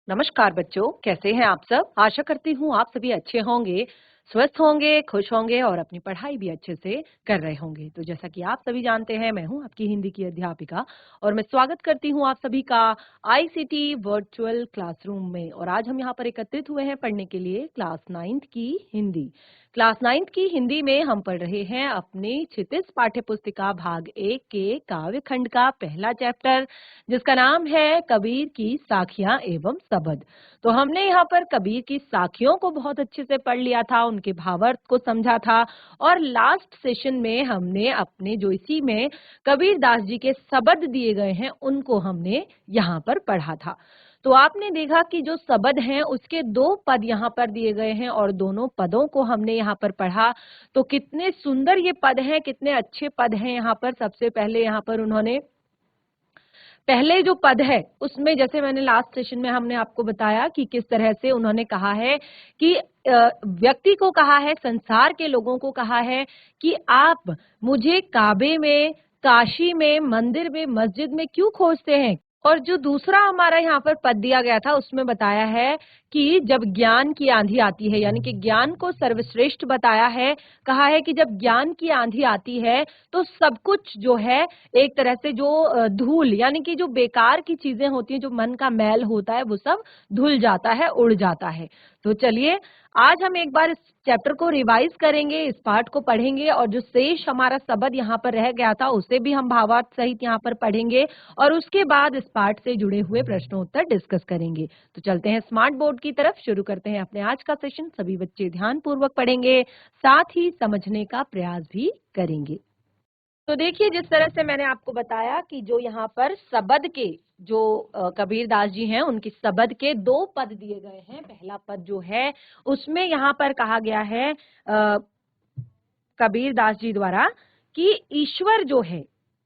नमस्कार बच्चों, कैसे हैं आप सब? आशा करती हूँ आप सभी अच्छे होंगे, स्वस्थ होंगे, खुश होंगे और अपनी पढ़ाई भी अच्छे से कर रहे होंगे। तो जैसा कि आप सभी जानते हैं, मैं हूँ आपकी हिंदी की अध्यापिका और मैं स्वागत करती हूँ आप सभी का आईसीटी वर्चुअल क्लासरूम में। और आज हम यहाँ पर एकत्रित हुए हैं पढ़ने के लिए क्लास 9th की हिंदी। क्लास 9th की हिंदी में हम पढ़ रहे हैं अपने क्षितिज पाठ्य पुस्तिका भाग 1 के काव्य खंड का पहला चैप्टर, जिसका नाम है कबीर की साखियां एवं सबद। तो हमने यहाँ पर कबीर की साखियों को बहुत अच्छे से पढ़ लिया था, उनके भावार्थ को समझा था और लास्ट सेशन में हमने अपने जो इसी में कबीर दास जी के सबद दिए गए हैं उनको हमने यहाँ पर पढ़ा था। तो आपने देखा कि जो सबद हैं उसके 2 पद यहाँ पर दिए गए हैं और दोनों पदों को हमने यहाँ पर पढ़ा। तो कितने सुंदर ये पद हैं, कितने अच्छे पद हैं यहाँ पर। सबसे पहले यहाँ पर उन्होंने पहले जो पद है उसमें, जैसे मैंने लास्ट सेशन में हमने आपको बताया कि किस तरह से उन्होंने कहा है कि व्यक्ति को कहा है, संसार के लोगों को कहा है कि आप मुझे काबे में, काशी में, मंदिर में, मस्जिद में क्यों खोजते हैं। और जो दूसरा हमारा यहाँ पर पद दिया गया था उसमें बताया है कि जब ज्ञान की आंधी आती है, यानी कि ज्ञान को सर्वश्रेष्ठ बताया है। कहा है कि जब ज्ञान की आंधी आती है तो सब कुछ जो है एक तरह से जो धूल, यानी कि जो बेकार की चीजें होती हैं, जो मन का मैल होता है, वो सब धुल जाता है, उड़ जाता है। तो चलिए आज हम एक बार इस चैप्टर को रिवाइज करेंगे, इस पाठ को पढ़ेंगे और जो शेष हमारा शब्द यहाँ पर रह गया था उसे भी हम भावार्थ सहित यहाँ पर पढ़ेंगे और उसके बाद इस पाठ से जुड़े हुए प्रश्नोत्तर डिस्कस करेंगे। तो चलते हैं स्मार्ट बोर्ड की तरफ, शुरू करते हैं अपने आज का सेशन। सभी बच्चे ध्यान पूर्वक पढ़ेंगे, साथ ही समझने का प्रयास भी करेंगे। तो देखिए, जिस तरह से मैंने आपको बताया कि जो यहाँ पर सबद के जो कबीर दास जी हैं उनकी सबद के 2 पद दिए गए हैं। पहला पद जो है उसमें यहाँ पर कहा गया है कबीर दास जी द्वारा कि ईश्वर जो है,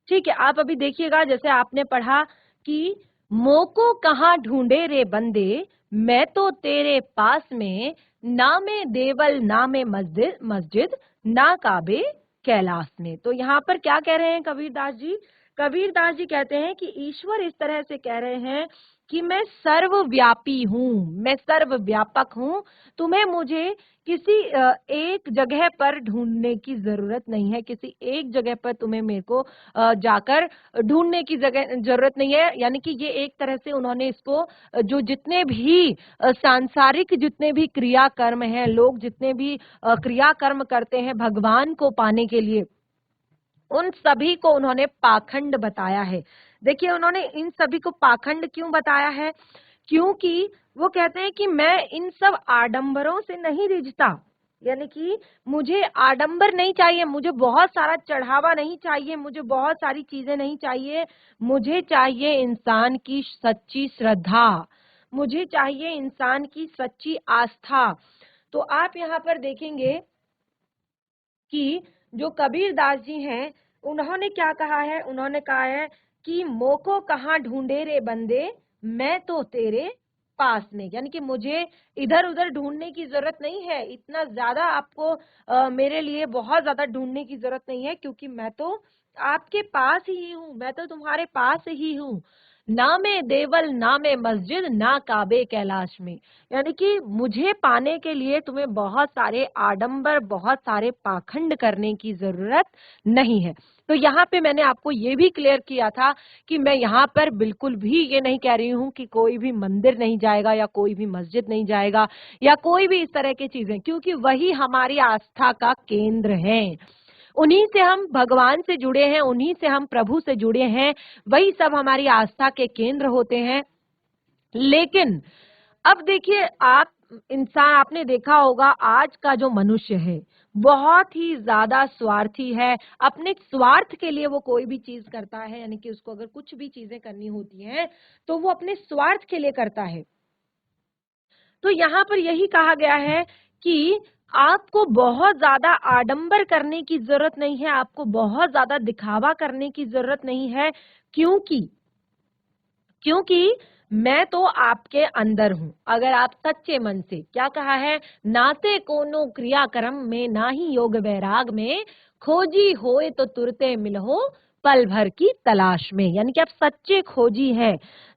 ठीक है, आप अभी देखिएगा, जैसे आपने पढ़ा कि मोको कहाँ ढूंढे रे बंदे, मैं तो तेरे पास में, ना में देवल ना में मस्जिद मस्जिद, ना काबे कैलाश में। तो यहाँ पर क्या कह रहे हैं कबीर दास जी? कबीर दास जी कहते हैं कि ईश्वर इस तरह से कह रहे हैं कि मैं सर्वव्यापी हूँ, मैं सर्वव्यापक हूँ। तुम्हें मुझे किसी एक जगह पर ढूंढने की जरूरत नहीं है, किसी एक जगह पर तुम्हें मेरे को जाकर ढूंढने की जरूरत नहीं है। यानी कि ये एक तरह से उन्होंने इसको जो जितने भी सांसारिक जितने भी क्रियाकर्म हैं, लोग जितने भी क्रियाकर्म करते हैं भगवान को पाने के लिए, उन सभी को उन्होंने पाखंड बताया है। देखिए, उन्होंने इन सभी को पाखंड क्यों बताया है? क्योंकि वो कहते हैं कि मैं इन सब आडंबरों से नहीं रिझता, यानी कि मुझे आडंबर नहीं चाहिए, मुझे बहुत सारा चढ़ावा नहीं चाहिए, मुझे बहुत सारी चीजें नहीं चाहिए। मुझे चाहिए इंसान की सच्ची श्रद्धा, मुझे चाहिए इंसान की सच्ची आस्था। तो आप यहाँ पर देखेंगे कि जो कबीर दास जी हैं उन्होंने क्या कहा है? उन्होंने कहा है कि मोको कहाँ ढूंढे रे बंदे, मैं तो तेरे पास में। यानी कि मुझे इधर उधर ढूंढने की जरूरत नहीं है, इतना ज्यादा आपको मेरे लिए बहुत ज्यादा ढूंढने की जरूरत नहीं है, क्योंकि मैं तो आपके पास ही हूँ, मैं तो तुम्हारे पास ही हूँ। ना में देवल ना में मस्जिद, ना काबे कैलाश में। यानी कि मुझे पाने के लिए तुम्हें बहुत सारे आडंबर, बहुत सारे पाखंड करने की जरूरत नहीं है। तो यहाँ पे मैंने आपको ये भी क्लियर किया था कि मैं यहाँ पर बिल्कुल भी ये नहीं कह रही हूँ कि कोई भी मंदिर नहीं जाएगा या कोई भी मस्जिद नहीं जाएगा या कोई भी इस तरह की चीजें, क्योंकि वही हमारी आस्था का केंद्र है। उन्हीं से हम भगवान से जुड़े हैं, उन्हीं से हम प्रभु से जुड़े हैं, वही सब हमारी आस्था के केंद्र होते हैं। लेकिन अब देखिए, आप इंसान, आपने देखा होगा आज का जो मनुष्य है बहुत ही ज्यादा स्वार्थी है। अपने स्वार्थ के लिए वो कोई भी चीज करता है, यानी कि उसको अगर कुछ भी चीजें करनी होती हैं तो वो अपने स्वार्थ के लिए करता है। तो यहाँ पर यही कहा गया है कि आपको बहुत ज्यादा आडंबर करने की जरूरत नहीं है, आपको बहुत ज्यादा दिखावा करने की जरूरत नहीं है। क्योंकि क्योंकि मैं तो आपके अंदर हूं। अगर आप सच्चे मन से, क्या कहा है? नाते कोनो क्रियाक्रम में, ना ही योग वैराग में, खोजी होए तो तुरते मिलहो पल भर की तलाश में। यानी कि आप सच्चे खोजी हैं,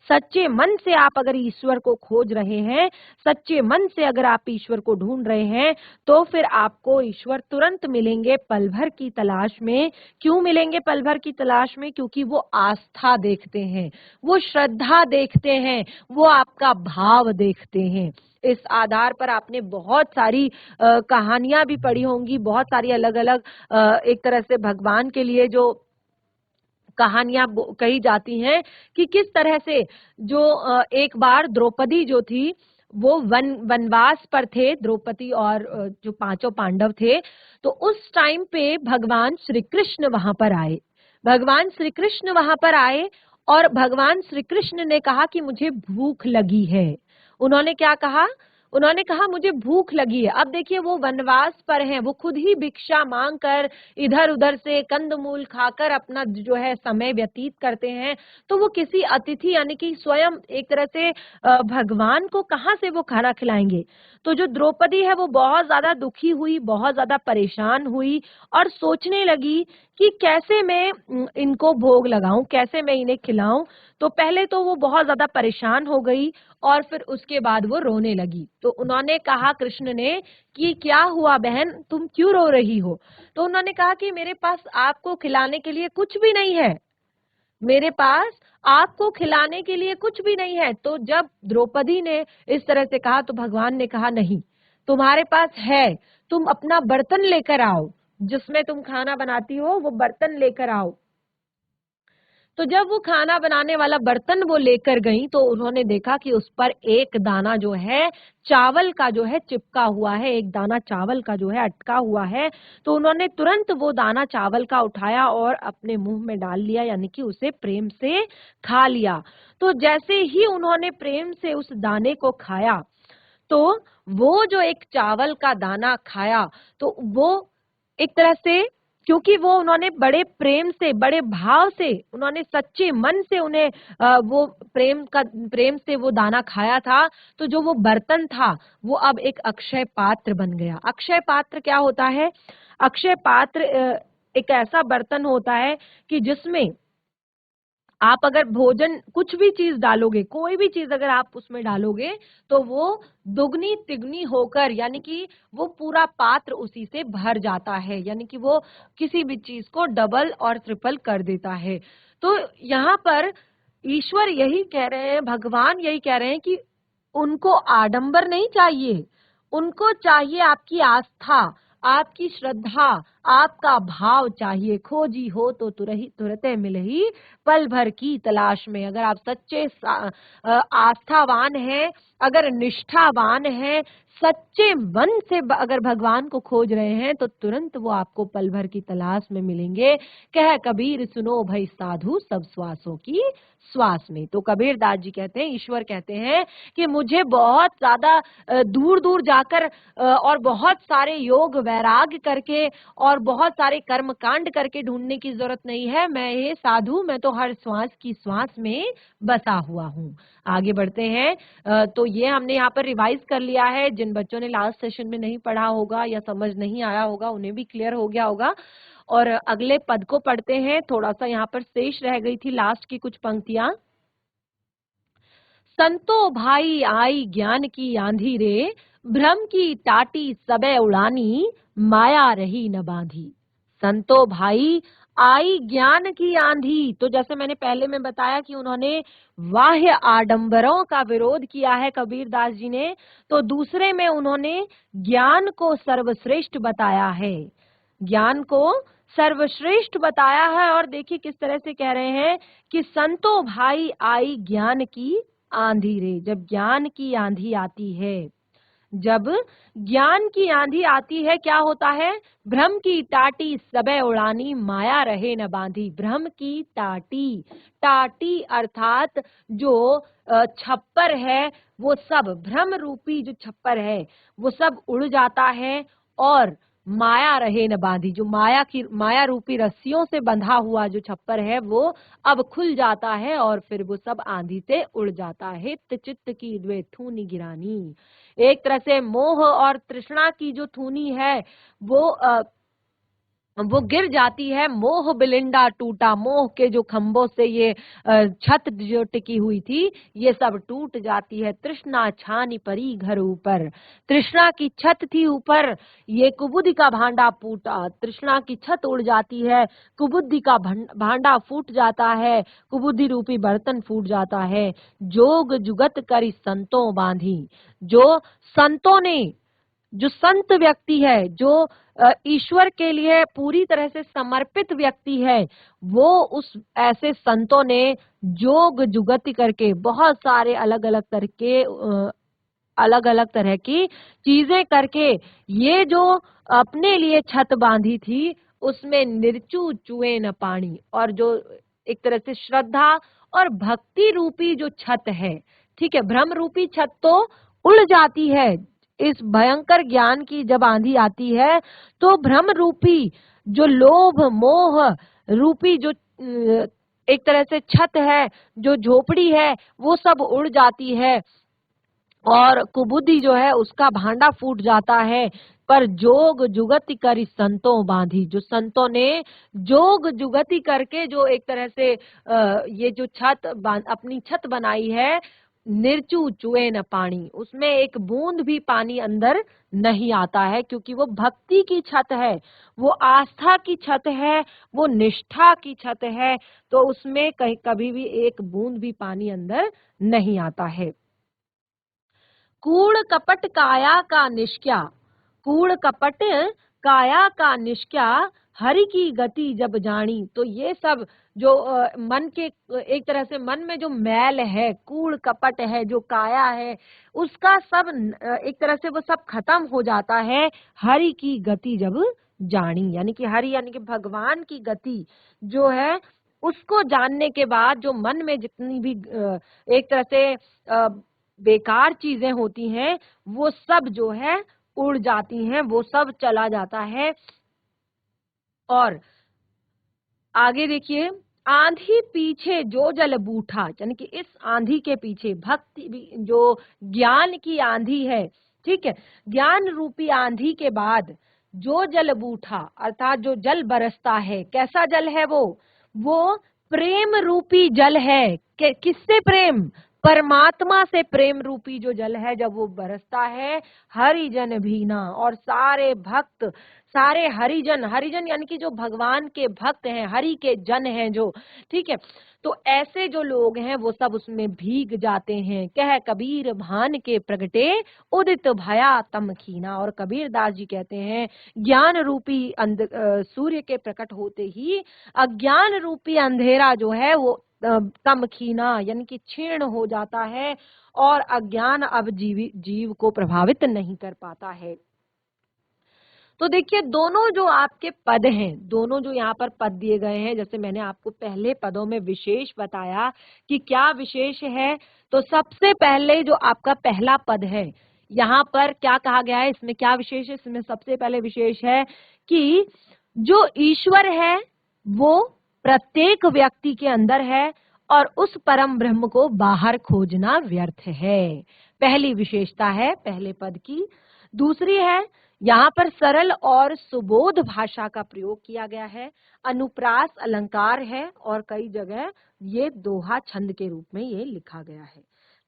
सच्चे मन से आप अगर ईश्वर को खोज रहे हैं, सच्चे मन से अगर आप ईश्वर को ढूंढ रहे हैं, तो फिर आपको ईश्वर तुरंत मिलेंगे पल भर की तलाश में। क्यों मिलेंगे पल भर की तलाश में? क्योंकि वो आस्था देखते हैं, वो श्रद्धा देखते हैं, वो आपका भाव देखते हैं। इस आधार पर आपने बहुत सारी कहानियां भी पढ़ी होंगी, बहुत सारी अलग अलग एक तरह से भगवान के लिए जो कहानियां कही जाती हैं कि किस तरह से जो एक बार द्रौपदी जो थी वो वनवास पर थे, द्रौपदी और जो पांचों पांडव थे। तो उस टाइम पे भगवान श्री कृष्ण वहां पर आए, भगवान श्री कृष्ण वहां पर आए और भगवान श्री कृष्ण ने कहा कि मुझे भूख लगी है। उन्होंने क्या कहा? उन्होंने कहा मुझे भूख लगी है। अब देखिए वो वनवास पर हैं, वो खुद ही भिक्षा मांग कर इधर उधर से कंदमूल खाकर अपना जो है समय व्यतीत करते हैं। तो वो किसी अतिथि यानी कि स्वयं एक तरह से भगवान को कहाँ से वो खाना खिलाएंगे? तो जो द्रौपदी है वो बहुत ज्यादा दुखी हुई, बहुत ज्यादा परेशान हुई और सोचने लगी कि कैसे मैं इनको भोग लगाऊं, कैसे मैं इन्हें खिलाऊं। तो पहले तो वो बहुत ज्यादा परेशान हो गई और फिर उसके बाद वो रोने लगी। तो उन्होंने कहा कृष्ण ने कि क्या हुआ बहन, तुम क्यों रो रही हो? तो उन्होंने कहा कि मेरे पास आपको खिलाने के लिए कुछ भी नहीं है, मेरे पास आपको खिलाने के लिए कुछ भी नहीं है। तो जब द्रौपदी ने इस तरह से कहा तो भगवान ने कहा नहीं, तुम्हारे पास है, तुम अपना बर्तन लेकर आओ, जिसमें तुम खाना बनाती हो वो बर्तन लेकर आओ। तो जब वो खाना बनाने वाला बर्तन वो लेकर गई तो उन्होंने देखा कि उस पर एक दाना जो है चावल का जो है चिपका हुआ है, एक दाना चावल का जो है अटका हुआ है। तो उन्होंने तुरंत वो दाना चावल का उठाया और अपने मुंह में डाल लिया, यानी कि उसे प्रेम से खा लिया। तो जैसे ही उन्होंने प्रेम से उस दाने को खाया, तो वो जो एक चावल का दाना खाया, तो वो एक तरह से, क्योंकि वो उन्होंने बड़े प्रेम से, बड़े भाव से, उन्होंने सच्चे मन से उन्हें वो प्रेम से वो दाना खाया था। तो जो वो बर्तन था वो अब एक अक्षय पात्र बन गया। अक्षय पात्र क्या होता है? अक्षय पात्र एक ऐसा बर्तन होता है कि जिसमें आप अगर भोजन कुछ भी चीज डालोगे, कोई भी चीज अगर आप उसमें डालोगे, तो वो दुगनी तिगनी होकर, यानी कि वो पूरा पात्र उसी से भर जाता है, यानी कि वो किसी भी चीज को डबल और ट्रिपल कर देता है। तो यहाँ पर ईश्वर यही कह रहे हैं, भगवान यही कह रहे हैं कि उनको आडंबर नहीं चाहिए, उनको चाहिए आपकी आस्था, आपकी श्रद्धा, आपका भाव चाहिए। खोजी हो तो तुरते मिलही पल भर की तलाश में। अगर आप सच्चे आस्थावान हैं, अगर निष्ठावान हैं, सच्चे मन से अगर भगवान को खोज रहे हैं, तो तुरंत वो आपको पल भर की तलाश में मिलेंगे। कह कबीर सुनो भई साधु सब श्वासों की श्वास में। तो कबीर दास जी कहते हैं, ईश्वर कहते हैं कि मुझे बहुत ज्यादा दूर दूर जाकर और बहुत सारे योग वैराग्य करके और बहुत सारे कर्म कांड करके ढूंढने की जरूरत नहीं है। मैं ये साधु, मैं तो हर श्वास की श्वास में बसा हुआ हूँ। आगे बढ़ते हैं। तो ये हमने यहाँ पर रिवाइज कर लिया है। जिन बच्चों ने लास्ट सेशन में नहीं पढ़ा होगा या समझ नहीं आया होगा, उन्हें भी क्लियर हो गया होगा। और अगले पद को पढ़ते हैं। थोड़ा सा यहाँ पर शेष रह गई थी लास्ट की कुछ पंक्तियां। संतो भाई आई ज्ञान की आंधी रे, भ्रम की टाटी सबे उड़ानी, माया रही न बांधी। संतो भाई आई ज्ञान की आंधी। तो जैसे मैंने पहले में बताया कि उन्होंने बाह्य आडंबरों का विरोध किया है कबीर दास जी ने, तो दूसरे में उन्होंने ज्ञान को सर्वश्रेष्ठ बताया है, ज्ञान को सर्वश्रेष्ठ बताया है। और देखिए किस तरह से कह रहे हैं कि संतो भाई आई ज्ञान की आंधी रे। जब ज्ञान की आंधी आती है, जब ज्ञान की आंधी आती है, क्या होता है? भ्रम की टाटी सबे उड़ानी, माया रहे न बांधी। भ्रम की टाटी, टाटी अर्थात जो छप्पर है, वो सब भ्रम रूपी जो छप्पर है वो सब उड़ जाता है। और माया रहे न बांधी, जो माया रूपी रस्सियों से बंधा हुआ जो छप्पर है वो अब खुल जाता है और फिर वो सब आंधी से उड़ जाता है। चित्त की द्वे थूनी गिरानी, एक तरह से मोह और तृष्णा की जो थूनी है वो वो गिर जाती है। मोह बिलिंडा टूटा, मोह के जो खंभों से ये छत जो टिकी हुई थी ये सब टूट जाती है। तृष्णा छानी परी घर ऊपर, तृष्णा की छत थी ऊपर, ये कुबुद्धि का भांडा फूटा। तृष्णा की छत उड़ जाती है, कुबुद्धि का भांडा फूट जाता है, कुबुद्धि रूपी बर्तन फूट जाता है। जोग जुगत करी संतों बांधी, जो संतों ने, जो संत व्यक्ति है, जो ईश्वर के लिए पूरी तरह से समर्पित व्यक्ति है, वो उस ऐसे संतों ने जोग जुगति करके बहुत सारे अलग अलग तरह के अलग अलग तरह की चीजें करके ये जो अपने लिए छत बांधी थी उसमें निर्चू चुए न पानी, और जो एक तरह से श्रद्धा और भक्ति रूपी जो छत है, ठीक है, भ्रम रूपी छत तो उड़ जाती है। इस भयंकर ज्ञान की जब आंधी आती है तो भ्रम रूपी जो लोभ मोह रूपी जो एक तरह से छत है, जो झोपड़ी है, वो सब उड़ जाती है और कुबुद्धि जो है उसका भांडा फूट जाता है। पर जोग जुगति करी संतों बांधी, जो संतों ने जोग जुगति करके जो एक तरह से ये जो छत अपनी छत बनाई है, निर्चू चुए न पानी, उसमें एक बूंद भी पानी अंदर नहीं आता है, क्योंकि वो भक्ति की छत है, वो आस्था की छत है, वो निष्ठा की छत है, तो उसमें कहीं कभी भी एक बूंद भी पानी अंदर नहीं आता है। कूड़ कपट काया का निष्क्या, कूड़ कपट काया का निष्क्या, हरि की गति जब जानी। तो ये सब जो मन के एक तरह से मन में जो मैल है, कूड़ कपट है, जो काया है, उसका सब एक तरह से वो सब खत्म हो जाता है हरि की गति जब जानी। यानी कि हरि यानी कि भगवान की गति जो है उसको जानने के बाद जो मन में जितनी भी एक तरह से बेकार चीजें होती हैं वो सब जो है उड़ जाती हैं, वो सब चला जाता है। और आगे देखिए, आंधी पीछे जो जल बूठा, यानी कि इस आंधी के पीछे भक्ति जो ज्ञान की आंधी है, ठीक है, ज्ञान रूपी आंधी के बाद जो जल बूठा अर्थात जो जल बरसता है, कैसा जल है वो प्रेम रूपी जल है। किससे प्रेम? परमात्मा से प्रेम रूपी जो जल है जब वो बरसता है, हरिजन भीना, और सारे भक्त, सारे हरिजन, हरिजन यानी कि जो भगवान के भक्त हैं, हरि के जन हैं जो, ठीक है, तो ऐसे जो लोग हैं वो सब उसमें भीग जाते हैं। कह कबीर भान के प्रगटे उदित भया तम खीना। और कबीर दास जी कहते हैं ज्ञान रूपी सूर्य के प्रकट होते ही अज्ञान रूपी अंधेरा जो है वो तम खीना यानी कि क्षीण हो जाता है और अज्ञान अब जीव को प्रभावित नहीं कर पाता है। तो देखिए दोनों जो आपके पद हैं, दोनों जो यहाँ पर पद दिए गए हैं, जैसे मैंने आपको पहले पदों में विशेष बताया कि क्या विशेष है, तो सबसे पहले जो आपका पहला पद है यहाँ पर क्या कहा गया है, इसमें क्या विशेष है? इसमें सबसे पहले विशेष है कि जो ईश्वर है वो प्रत्येक व्यक्ति के अंदर है और उस परम ब्रह्म को बाहर खोजना व्यर्थ है। पहली विशेषता है पहले पद की। दूसरी है यहाँ पर सरल और सुबोध भाषा का प्रयोग किया गया है, अनुप्रास अलंकार है और कई जगह ये दोहा छंद के रूप में ये लिखा गया है।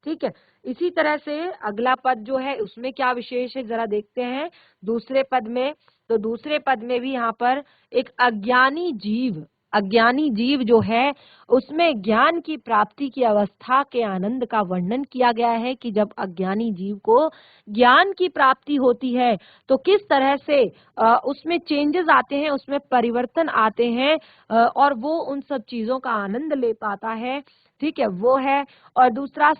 ठीक है, इसी तरह से अगला पद जो है उसमें क्या विशेष है जरा देखते हैं दूसरे पद में। तो दूसरे पद में भी यहाँ पर एक अज्ञानी जीव जो है उसमें ज्ञान की प्राप्ति की अवस्था के आनंद का वर्णन किया गया है कि जब अज्ञानी जीव को ज्ञान की प्राप्ति होती है तो किस तरह से उसमें चेंजेस आते हैं, उसमें परिवर्तन आते हैं और वो उन सब चीजों का आनंद ले पाता है। ठीक है, वो है। और दूसरा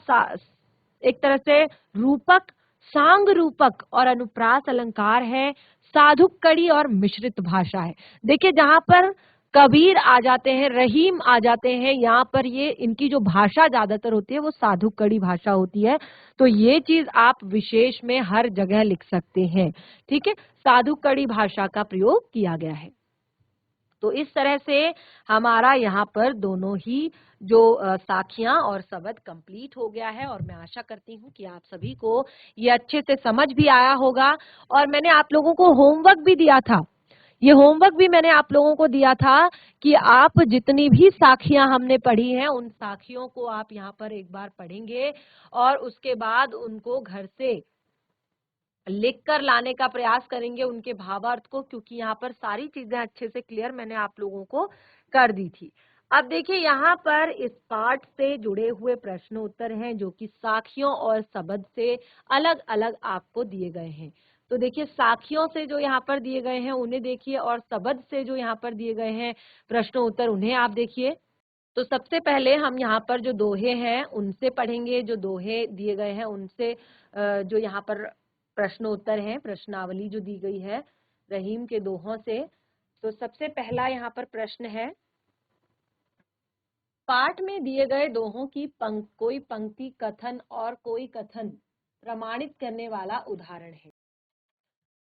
एक तरह से रूपक, सांग रूपक और अनुप्रास अलंकार है, साधुक कड़ी और मिश्रित भाषा है। देखिए जहां पर कबीर आ जाते हैं, रहीम आ जाते हैं, यहाँ पर ये इनकी जो भाषा ज्यादातर होती है वो साधुक कड़ी भाषा होती है। तो ये चीज आप विशेष में हर जगह लिख सकते हैं। ठीक है, साधुक कड़ी भाषा का प्रयोग किया गया है। तो इस तरह से हमारा यहाँ पर दोनों ही जो साखियां और शब्द कंप्लीट हो गया है और मैं आशा करती हूँ कि आप सभी को ये अच्छे से समझ भी आया होगा। और मैंने आप लोगों को होमवर्क भी दिया था, ये होमवर्क भी मैंने आप लोगों को दिया था कि आप जितनी भी साखियां हमने पढ़ी हैं उन साखियों को आप यहाँ पर एक बार पढ़ेंगे और उसके बाद उनको घर से लिख कर लाने का प्रयास करेंगे, उनके भावार्थ को, क्योंकि यहाँ पर सारी चीजें अच्छे से क्लियर मैंने आप लोगों को कर दी थी। अब देखिए यहाँ पर इस पाठ से जुड़े हुए प्रश्न उत्तर हैं जो कि साखियों और शब्द से अलग अलग आपको दिए गए हैं। तो देखिए साखियों से जो यहाँ पर दिए गए हैं उन्हें देखिए और शब्द से जो यहाँ पर दिए गए हैं प्रश्न उत्तर उन्हें आप देखिए। तो सबसे पहले हम यहाँ पर जो दोहे हैं उनसे पढ़ेंगे, जो दोहे दिए गए हैं उनसे जो यहाँ पर प्रश्न उत्तर हैं, प्रश्नावली जो दी गई है रहीम के दोहों से। तो सबसे पहला यहाँ पर प्रश्न है, पाठ में दिए गए दोहों की कोई पंक्ति कथन और कोई कथन प्रमाणित करने वाला उदाहरण है।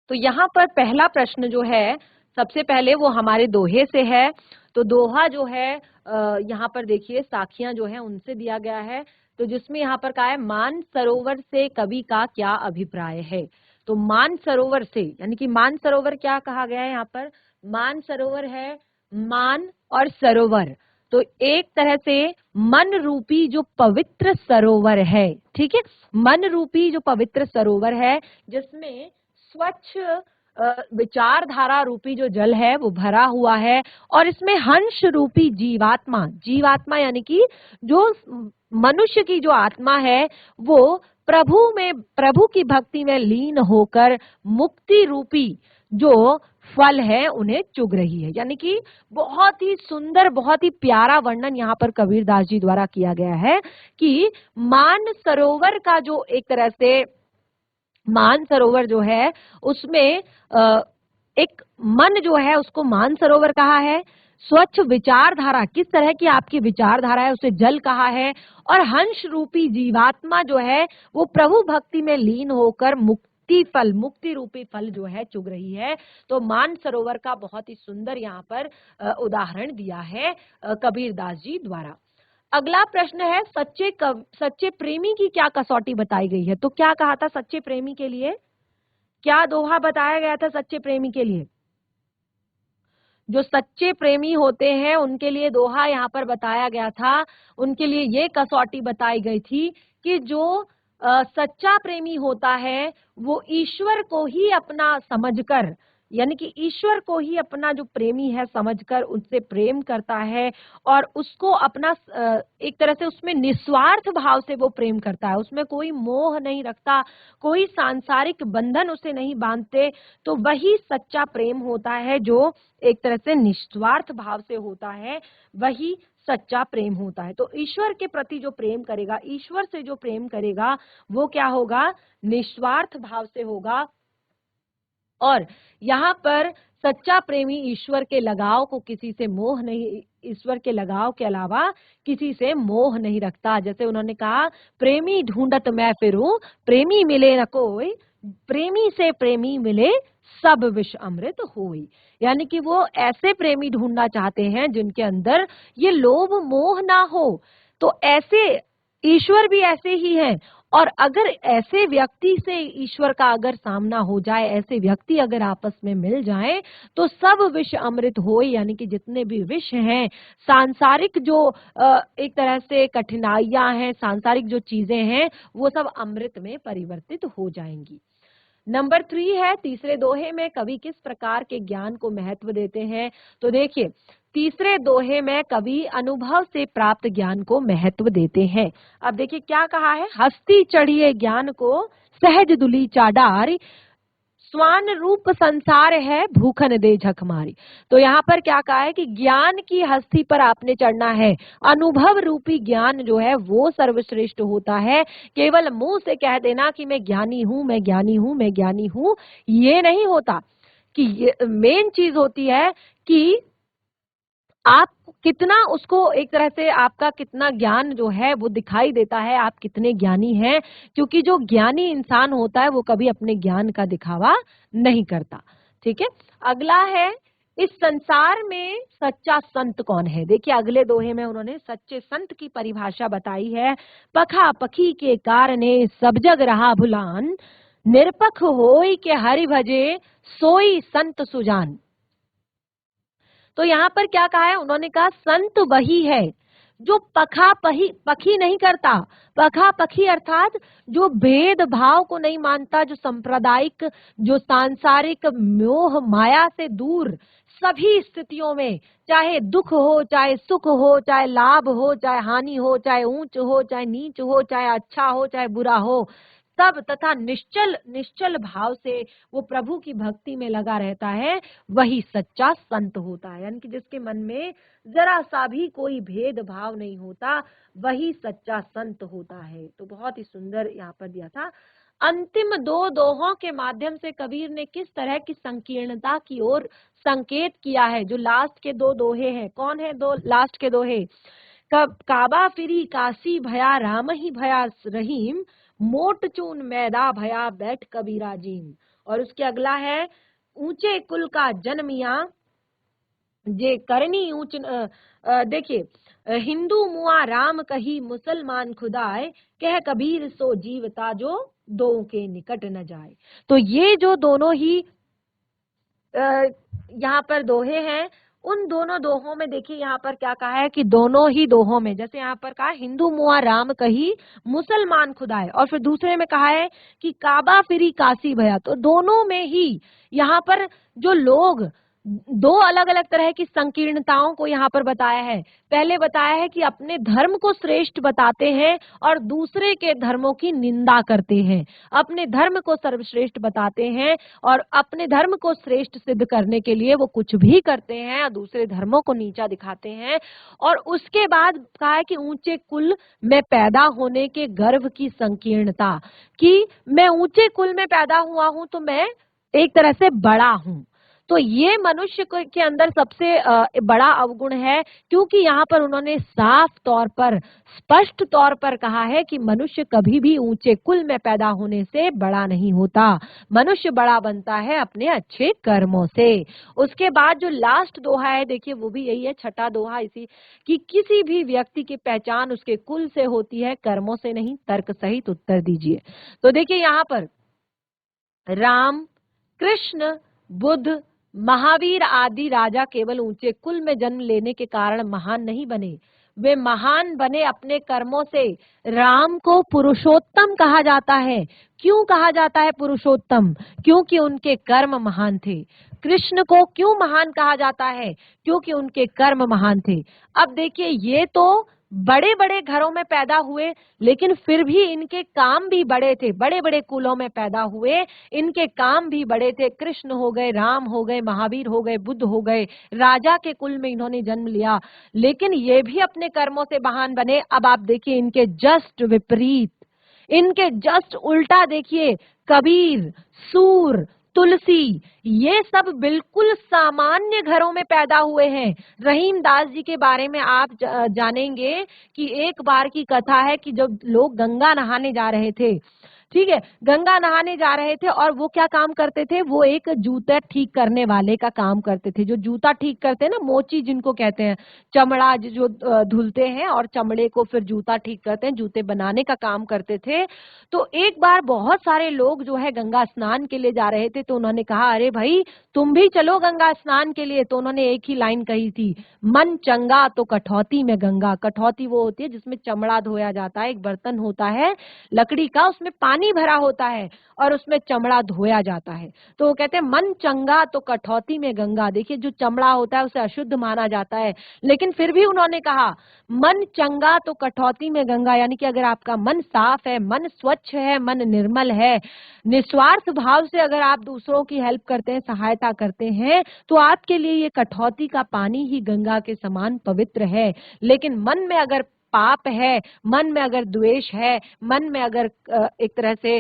तो यहाँ पर पहला प्रश्न जो है सबसे पहले वो हमारे दोहे से है। तो दोहा जो है यहाँ पर देखिए साखियां जो है उनसे दिया गया है। तो जिसमें यहाँ पर कहा है मान सरोवर से कवि का क्या अभिप्राय है। तो मान सरोवर से यानी कि मान सरोवर क्या कहा गया है यहाँ पर, मान सरोवर है मान और सरोवर, तो एक तरह से मन रूपी जो पवित्र सरोवर है, ठीक है, मन रूपी जो पवित्र सरोवर है जिसमें स्वच्छ विचारधारा रूपी जो जल है वो भरा हुआ है और इसमें हंस रूपी जीवात्मा, जीवात्मा यानी कि जो मनुष्य की जो आत्मा है वो प्रभु की भक्ति में लीन होकर मुक्ति रूपी जो फल है उन्हें चुग रही है। यानी कि बहुत ही सुंदर, बहुत ही प्यारा वर्णन यहाँ पर कबीरदास जी द्वारा किया गया है कि मान सरोवर का जो एक तरह से मान सरोवर जो है उसमें एक मन जो है उसको मान सरोवर कहा है, स्वच्छ विचारधारा किस तरह की आपकी विचारधारा है उसे जल कहा है, और हंस रूपी जीवात्मा जो है वो प्रभु भक्ति में लीन होकर मुक्ति रूपी फल जो है चुग रही है। तो मान सरोवर का बहुत ही सुंदर यहाँ पर उदाहरण दिया है कबीरदास जी द्वारा। अगला प्रश्न है सच्चे प्रेमी की क्या कसौटी बताई गई है। तो क्या कहा था सच्चे प्रेमी के लिए, क्या दोहा बताया गया था सच्चे प्रेमी के लिए, जो सच्चे प्रेमी होते हैं उनके लिए दोहा यहाँ पर बताया गया था, उनके लिए ये कसौटी बताई गई थी कि जो सच्चा प्रेमी होता है वो ईश्वर को ही अपना समझकर, यानी कि ईश्वर को ही अपना जो प्रेमी है समझकर उससे प्रेम करता है और उसको अपना एक तरह से उसमें निस्वार्थ भाव से वो प्रेम करता है, उसमें कोई मोह नहीं रखता, कोई सांसारिक बंधन उसे नहीं बांधते। तो वही सच्चा प्रेम होता है जो एक तरह से निस्वार्थ भाव से होता है, वही सच्चा प्रेम होता है। तो ईश्वर के प्रति जो प्रेम करेगा, ईश्वर से जो प्रेम करेगा वो क्या होगा, निस्वार्थ भाव से होगा। और यहाँ पर सच्चा प्रेमी ईश्वर के लगाव को किसी से मोह नहीं, ईश्वर के लगाव के अलावा किसी से मोह नहीं रखता। जैसे उन्होंने कहा प्रेमी ढूंढत मैं फिरूं, प्रेमी मिले न कोई, प्रेमी से प्रेमी मिले सब विष अमृत होई। यानी कि वो ऐसे प्रेमी ढूंढना चाहते हैं जिनके अंदर ये लोभ मोह ना हो। तो ऐसे ईश्वर भी ऐसे ही हैं और अगर ऐसे व्यक्ति से ईश्वर का अगर सामना हो जाए, ऐसे व्यक्ति अगर आपस में मिल जाएं तो सब विष अमृत होए, यानी कि जितने भी विष हैं, सांसारिक जो एक तरह से कठिनाइयां हैं, सांसारिक जो चीजें हैं वो सब अमृत में परिवर्तित हो जाएंगी। नंबर 3 है तीसरे दोहे में कवि किस प्रकार के ज्ञान को महत्व देते हैं। तो देखिए तीसरे दोहे में कवि अनुभव से प्राप्त ज्ञान को महत्व देते हैं। अब देखिए क्या कहा है, हस्ती चढ़िए ज्ञान को सहज दुली चाडार, स्वान रूप संसार है भूखन दे झक मारी। तो यहाँ पर क्या कहा है कि ज्ञान की हस्ती पर आपने चढ़ना है, अनुभव रूपी ज्ञान जो है वो सर्वश्रेष्ठ होता है। केवल मुंह से कह देना कि मैं ज्ञानी हूं, मैं ज्ञानी हूं, मैं ज्ञानी हूं, ये नहीं होता। कि मेन चीज होती है कि आप कितना उसको एक तरह से आपका कितना ज्ञान जो है वो दिखाई देता है, आप कितने ज्ञानी हैं, क्योंकि जो ज्ञानी इंसान होता है वो कभी अपने ज्ञान का दिखावा नहीं करता। ठीक है, अगला है इस संसार में सच्चा संत कौन है। देखिए अगले दोहे में उन्होंने सच्चे संत की परिभाषा बताई है, पखा पखी के कारणे सब जग रहा भुलान, निरपख होई के हरि भजे सोई संत सुजान। तो यहाँ पर क्या कहा है, उन्होंने कहा संत वही है जो पखी नहीं करता। पखा पखी अर्थात जो भेदभाव को नहीं मानता, जो सांप्रदायिक, जो सांसारिक मोह माया से दूर सभी स्थितियों में, चाहे दुख हो, चाहे सुख हो, चाहे लाभ हो, चाहे हानि हो, चाहे ऊंच हो, चाहे नीच हो, चाहे अच्छा हो, चाहे बुरा हो, सब तथा निश्चल निश्चल भाव से वो प्रभु की भक्ति में लगा रहता है, वही सच्चा संत होता है। यानी कि जिसके मन में जरा सा भी कोई भेदभाव नहीं होता, वही सच्चा संत होता है। तो बहुत ही सुंदर यहाँ पर दिया था। अंतिम दो दोहों के माध्यम से कबीर ने किस तरह की संकीर्णता की ओर संकेत किया है। जो लास्ट के दो दोहे हैं, कौन है दो लास्ट के दोहे? काबा फिरी काशी भया राम ही भया रहीम, मोट चून मैदा भया बैठ कबीरा जीम। और उसके अगला है, ऊंचे कुल का जन्मिया जे करनी ऊंच, देखिए, हिंदू मुआ राम कही मुसलमान खुदाए, कह कबीर सो जीवता जो दो के निकट न जाए। तो ये जो दोनों ही यहाँ पर दोहे हैं, उन दोनों दोहों में देखिए यहाँ पर क्या कहा है कि दोनों ही दोहों में, जैसे यहाँ पर कहा हिंदू मुआ राम कही मुसलमान खुदाए, और फिर दूसरे में कहा है कि काबा फिरी काशी भया। तो दोनों में ही यहाँ पर जो लोग दो अलग अलग तरह की संकीर्णताओं को यहाँ पर बताया है। पहले बताया है कि अपने धर्म को श्रेष्ठ बताते हैं और दूसरे के धर्मों की निंदा करते हैं। अपने धर्म को सर्वश्रेष्ठ बताते हैं और अपने धर्म को श्रेष्ठ सिद्ध करने के लिए वो कुछ भी करते हैं और दूसरे धर्मों को नीचा दिखाते हैं। और उसके बाद कहा है कि ऊंचे कुल में पैदा होने के गर्व की संकीर्णता, कि मैं ऊंचे कुल में पैदा हुआ हूं तो मैं एक तरह से बड़ा हूं। तो ये मनुष्य के अंदर सबसे बड़ा अवगुण है, क्योंकि यहाँ पर उन्होंने साफ तौर पर, स्पष्ट तौर पर कहा है कि मनुष्य कभी भी ऊंचे कुल में पैदा होने से बड़ा नहीं होता। मनुष्य बड़ा बनता है अपने अच्छे कर्मों से। उसके बाद जो लास्ट दोहा है, देखिए वो भी यही है, छठा दोहा इसी, कि किसी भी व्यक्ति की पहचान उसके कुल से होती है, कर्मों से नहीं। तर्क सहित उत्तर दीजिए। तो देखिए यहाँ पर राम, कृष्ण, बुद्ध, महावीर आदि राजा केवल ऊंचे कुल में जन्म लेने के कारण महान नहीं बने, वे महान बने अपने कर्मों से। राम को पुरुषोत्तम कहा जाता है। क्यों कहा जाता है पुरुषोत्तम? क्योंकि उनके कर्म महान थे। कृष्ण को क्यों महान कहा जाता है? क्योंकि उनके कर्म महान थे। अब देखिए, ये तो बड़े बड़े घरों में पैदा हुए, लेकिन फिर भी इनके काम भी बड़े थे। बड़े बड़े कुलों में पैदा हुए, इनके काम भी बड़े थे। कृष्ण हो गए, राम हो गए, महावीर हो गए, बुद्ध हो गए, राजा के कुल में इन्होंने जन्म लिया, लेकिन ये भी अपने कर्मों से महान बने। अब आप देखिए इनके जस्ट विपरीत, इनके जस्ट उल्टा देखिए, कबीर, सूर, तुलसी, ये सब बिल्कुल सामान्य घरों में पैदा हुए हैं। रहीम दास जी के बारे में आप जानेंगे कि एक बार की कथा है कि जब लोग गंगा नहाने जा रहे थे, ठीक है, गंगा नहाने जा रहे थे, और वो क्या काम करते थे? वो एक जूता ठीक करने वाले का काम करते थे। जो जूता ठीक करते हैं ना, मोची जिनको कहते हैं, चमड़ा जो धुलते हैं और चमड़े को फिर जूता ठीक करते हैं, जूते बनाने का काम करते थे। तो एक बार बहुत सारे लोग जो है गंगा स्नान के लिए जा रहे थे, तो उन्होंने कहा, अरे भाई तुम भी चलो गंगा स्नान के लिए। तो उन्होंने एक ही लाइन कही थी, मन चंगा तो कठौती में गंगा। कठौती वो होती है जिसमें चमड़ा धोया जाता है, एक बर्तन होता है लकड़ी का, उसमें पानी भरा होता है और उसमें चमड़ा धोया जाता है। तो वो कहते हैं मन चंगा तो कठौती में गंगा। देखिए, जो चमड़ा होता है उसे अशुद्ध माना जाता है, लेकिन फिर भी उन्होंने कहा मन चंगा तो कठौती में गंगा। यानी कि अगर आपका मन साफ है, मन स्वच्छ है, मन निर्मल है, निस्वार्थ भाव से अगर आप दूसरों की हेल्प करते हैं, सहायता करते हैं, तो आपके लिए ये कठौती का पानी ही गंगा के समान पवित्र है। लेकिन मन में अगर पाप है, मन में अगर द्वेष है, मन में अगर एक तरह से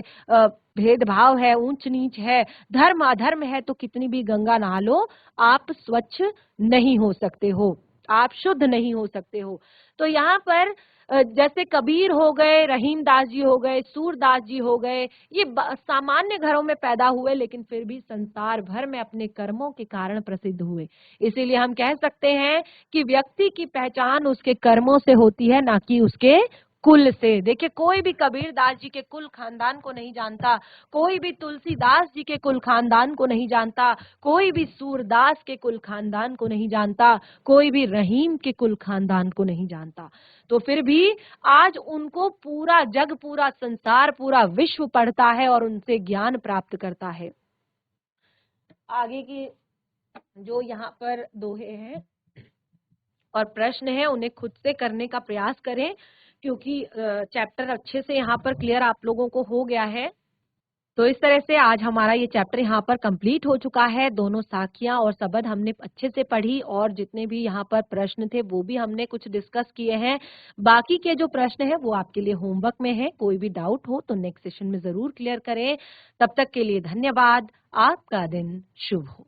भेदभाव है, ऊंच नीच है, धर्म अधर्म है, तो कितनी भी गंगा नहा लो, आप स्वच्छ नहीं हो सकते हो, आप शुद्ध नहीं हो सकते हो। तो यहाँ पर जैसे कबीर हो गए, रहीम दास जी हो गए, सूरदास जी हो गए, ये सामान्य घरों में पैदा हुए, लेकिन फिर भी संसार भर में अपने कर्मों के कारण प्रसिद्ध हुए। इसीलिए हम कह सकते हैं कि व्यक्ति की पहचान उसके कर्मों से होती है, ना कि उसके कुल से। देखिए, कोई भी कबीरदास जी के कुल खानदान को नहीं जानता, कोई भी तुलसीदास जी के कुल खानदान को नहीं जानता, कोई भी सूरदास के कुल खानदान को नहीं जानता, कोई भी रहीम के कुल खानदान को नहीं जानता। तो फिर भी आज उनको पूरा जग, पूरा संसार, पूरा विश्व पढ़ता है और उनसे ज्ञान प्राप्त करता है। आगे की जो यहाँ पर दोहे हैं और प्रश्न है, उन्हें खुद से करने का प्रयास करें, क्योंकि चैप्टर अच्छे से यहाँ पर क्लियर आप लोगों को हो गया है। तो इस तरह से आज हमारा ये चैप्टर यहाँ पर कंप्लीट हो चुका है। दोनों साखियां और सबद हमने अच्छे से पढ़ी और जितने भी यहाँ पर प्रश्न थे वो भी हमने कुछ डिस्कस किए हैं। बाकी के जो प्रश्न है वो आपके लिए होमवर्क में है। कोई भी डाउट हो तो नेक्स्ट सेशन में जरूर क्लियर करें। तब तक के लिए धन्यवाद। आपका दिन शुभ हो।